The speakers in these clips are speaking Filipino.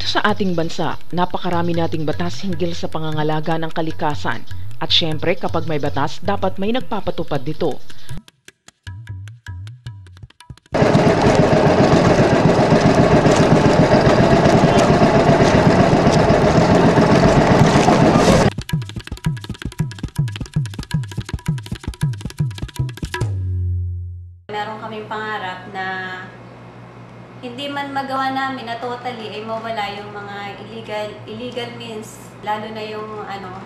Dito sa ating bansa, napakarami nating batas hinggil sa pangangalaga ng kalikasan. At syempre, kapag may batas, dapat may nagpapatupad nito. Meron kaming pangarap na hindi man magawa namin na totally ay mawala yung mga illegal means, lalo na yung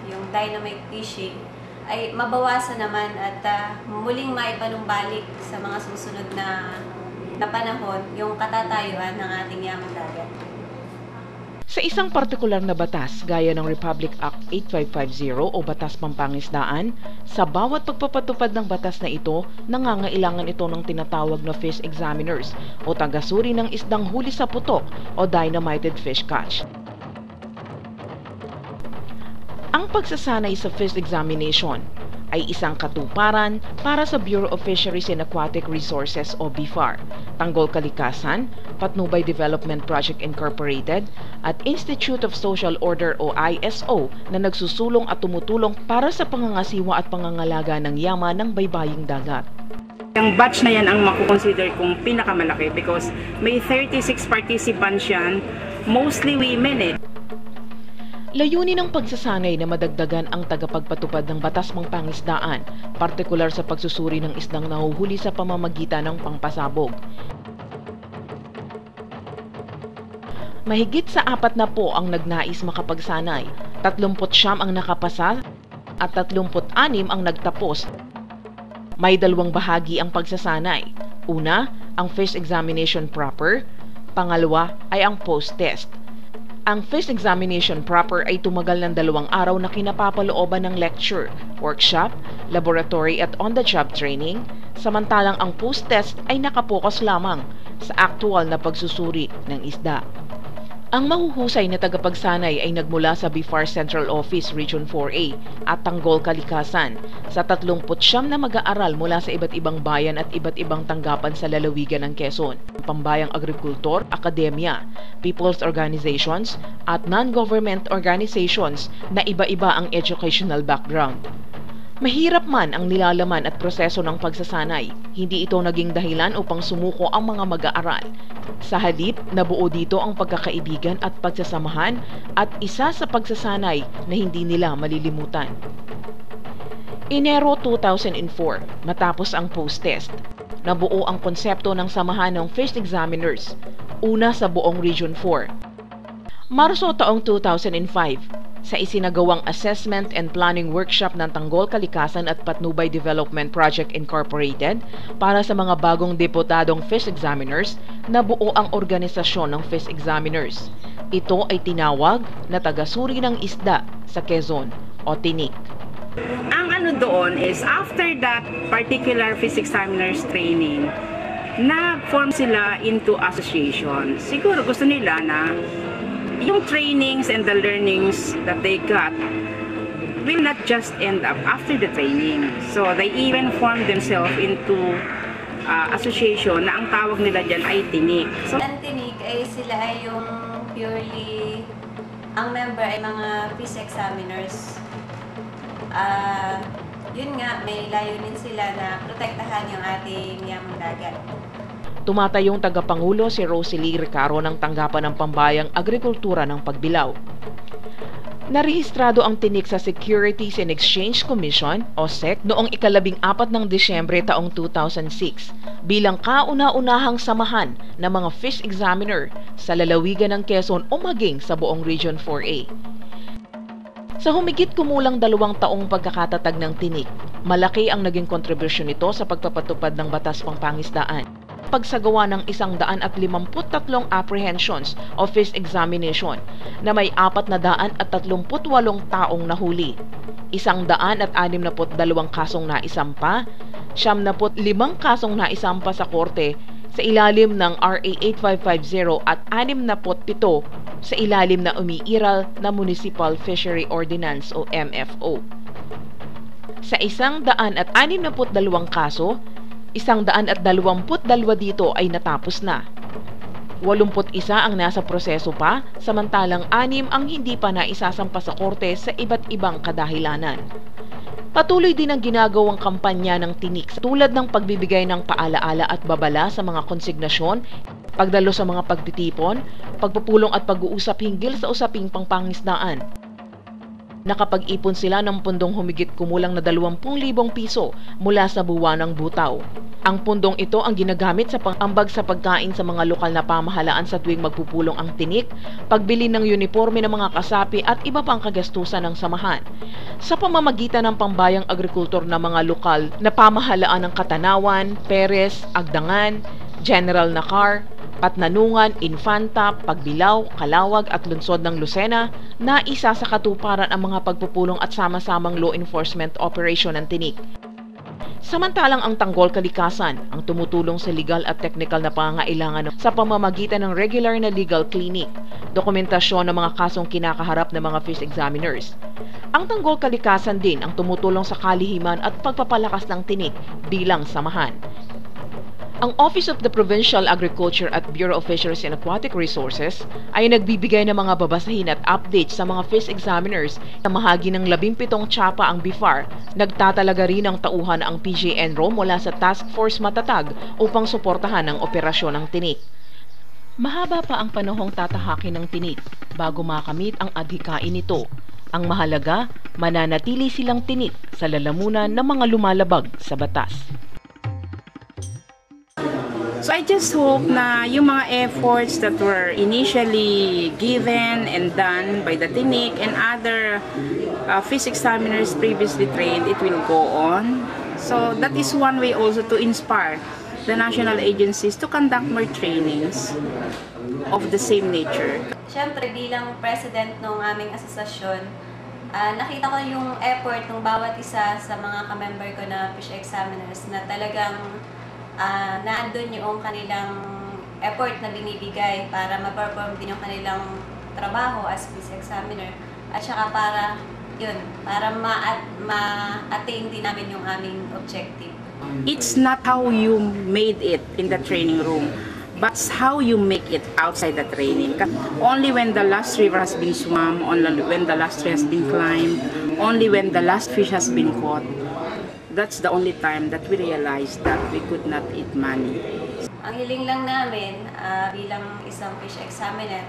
yung dynamite fishing, ay mabawasan naman at muling maipanumbalik sa mga susunod na panahon yung katatayuan ng ating yamang dagat. Sa isang partikular na batas gaya ng Republic Act 8550 o Batas Pampangisdaan, sa bawat pagpapatupad ng batas na ito, nangangailangan ito ng tinatawag na fish examiners o tagasuri ng isdang huli sa putok o dynamited fish catch. Ang pagsasanay sa fish examination ay isang katuparan para sa Bureau of Fisheries and Aquatic Resources o BIFAR, Tanggol Kalikasan, Patnubay Development Project Incorporated, at Institute of Social Order o ISO na nagsusulong at tumutulong para sa pangangasiwa at pangangalaga ng yaman ng baybaying dagat. Ang batch na yan ang makukonsider kong pinakamalaki because may 36 participants yan, mostly women . Layunin ng pagsasanay na madagdagan ang tagapagpatupad ng batas pangpangisdaan, partikular sa pagsusuri ng isdang nahuhuli sa pamamagitan ng pangpasabog. Mahigit sa 40 ang nagnais makapagsanay, 39 ang nakapasa at 36 ang nagtapos. May dalawang bahagi ang pagsasanay. Una, ang fish examination proper. Pangalawa ay ang post-test. Ang fish examination proper ay tumagal ng 2 araw na kinapapalooban ng lecture, workshop, laboratory at on-the-job training, samantalang ang post-test ay nakapokus lamang sa actual na pagsusuri ng isda. Ang mahuhusay na tagapagsanay ay nagmula sa BIFAR Central Office Region 4A at Tanggol Kalikasan sa 39 na mag-aaral mula sa iba't ibang bayan at iba't ibang tanggapan sa lalawigan ng Quezon, pambayang agrikultor, akademya, people's organizations at non-government organizations na iba-iba ang educational background. Mahirap man ang nilalaman at proseso ng pagsasanay, hindi ito naging dahilan upang sumuko ang mga mag-aaral. Sa halip, nabuo dito ang pagkakaibigan at pagsasamahan at isa sa pagsasanay na hindi nila malilimutan. Enero 2004, matapos ang post-test, nabuo ang konsepto ng samahan ng fish examiners, una sa buong Region 4. Marso taong 2005, sa isinagawang Assessment and Planning Workshop ng Tanggol Kalikasan at Patnubay Development Project Incorporated para sa mga bagong deputadong fish examiners, nabuo ang organisasyon ng fish examiners. Ito ay tinawag na tagasuri ng isda sa Quezon o TINIC. Ang doon is after that particular fish examiners training, na-form sila into association. Siguro gusto nila na yung trainings and the learnings that they got will not just end up after the training. So they even form themselves into association na ang tawag nila dyan ay TINIC. So, ang TINIC ay sila ay yung purely, ang member ay mga fish examiners. Yun nga, may layunin sila na protektahan yung ating yamang dagat. Tumatayong tagapangulo si Rosalie Recaro ng tanggapan ng Pambayang Agrikultura ng Pagbilao. Narehistrado ang TINIC sa Securities and Exchange Commission o SEC noong 14 ng Disyembre taong 2006 bilang kauna-unahang samahan ng mga fish examiner sa lalawigan ng Quezon o maging sa buong Region 4A. Sa humigit kumulang 2 taong pagkakatatag ng TINIC, malaki ang naging kontribusyon nito sa pagpapatupad ng Batas Pampangisdaan. Pagsagawa ng 153 apprehensions o fish examination na may 438 taong nahuli, 162 kasong naisampa, 75 kasong naisampa sa korte sa ilalim ng RA 8550 at 67 sa ilalim na umiiral na Municipal Fishery Ordinance o MFO. Sa 162 kaso, 122 dito ay natapos na. 81 ang nasa proseso pa, samantalang 6 ang hindi pa naisasampa sa korte sa iba't ibang kadahilanan. Patuloy din ang ginagawang kampanya ng tinik tulad ng pagbibigay ng paalaala at babala sa mga konsignasyon, pagdalo sa mga pagtitipon, pagpupulong at pag-uusap hinggil sa usaping pangpangisdaan. Nakapag-ipon sila ng pundong humigit kumulang na 20,000 piso mula sa buwanang butaw. Ang pundong ito ang ginagamit sa pang-ambag sa pagkain sa mga lokal na pamahalaan sa tuwing magpupulong ang tinik, pagbili ng uniforme ng mga kasapi at iba pang kagastusan ng samahan. Sa pamamagitan ng pambayang agrikultor na mga lokal na pamahalaan ng Katanawan, Perez, Agdangan, General Nakar, Patnanungan, Infanta, Pagbilao, Calawag at Lungsod ng Lucena na isa sa katuparan ang mga pagpupulong at sama-samang law enforcement operation ng tinik. Samantalang ang Tanggol Kalikasan ang tumutulong sa legal at technical na pangangailangan sa pamamagitan ng regular na legal clinic, dokumentasyon ng mga kasong kinakaharap ng mga fish examiners. Ang Tanggol Kalikasan din ang tumutulong sa kalihiman at pagpapalakas ng tinik bilang samahan. Ang Office of the Provincial Agriculture at Bureau of Fisheries and Aquatic Resources ay nagbibigay ng mga babasahin at updates sa mga fish examiners na mahagi ng 17 tsapa ang BIFAR. Nagtatalaga rin ng tauhan ang PGNRO mula sa Task Force Matatag upang suportahan ang operasyon ng tinik. Mahaba pa ang panahong tatahakin ng tinik bago makamit ang adhikain nito. Ang mahalaga, mananatili silang tinik sa lalamunan ng mga lumalabag sa batas. So I just hope na yung mga efforts that were initially given and done by the TINIC and other fish examiners previously trained, it will go on. So that is one way also to inspire the national agencies to conduct more trainings of the same nature. Siyempre, bilang president ng aming asosasyon, nakita ko yung effort ng bawat isa sa mga kamember ko na fish examiners na talagang naandun yung kanilang effort na binibigay para ma-perform din yung kanilang trabaho as fish examiner at saka para ma-attain din namin yung aming objective. It's not how you made it in the training room, but how you make it outside the training. Only when the last river has been swum, only when the last tree has been climbed, only when the last fish has been caught, that's the only time that we realized that we could not eat money. Ang hiling lang namin bilang isang fish examiner,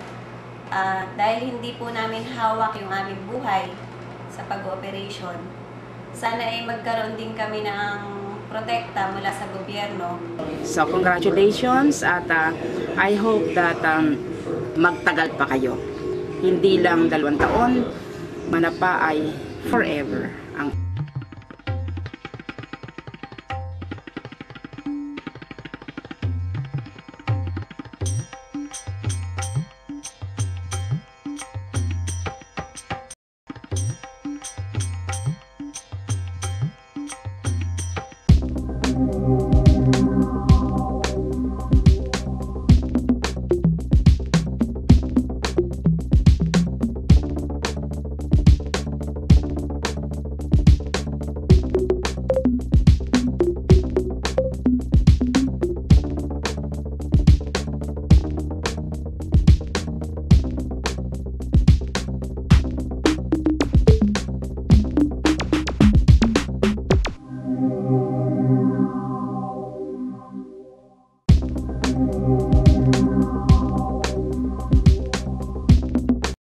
dahil hindi po namin hawak yung aming buhay sa pag-ooperation, sana ay magkaroon din kami ng protekta mula sa gobyerno. So congratulations at I hope that magtagal pa kayo. Hindi lang 2 taon, manapa ay forever ang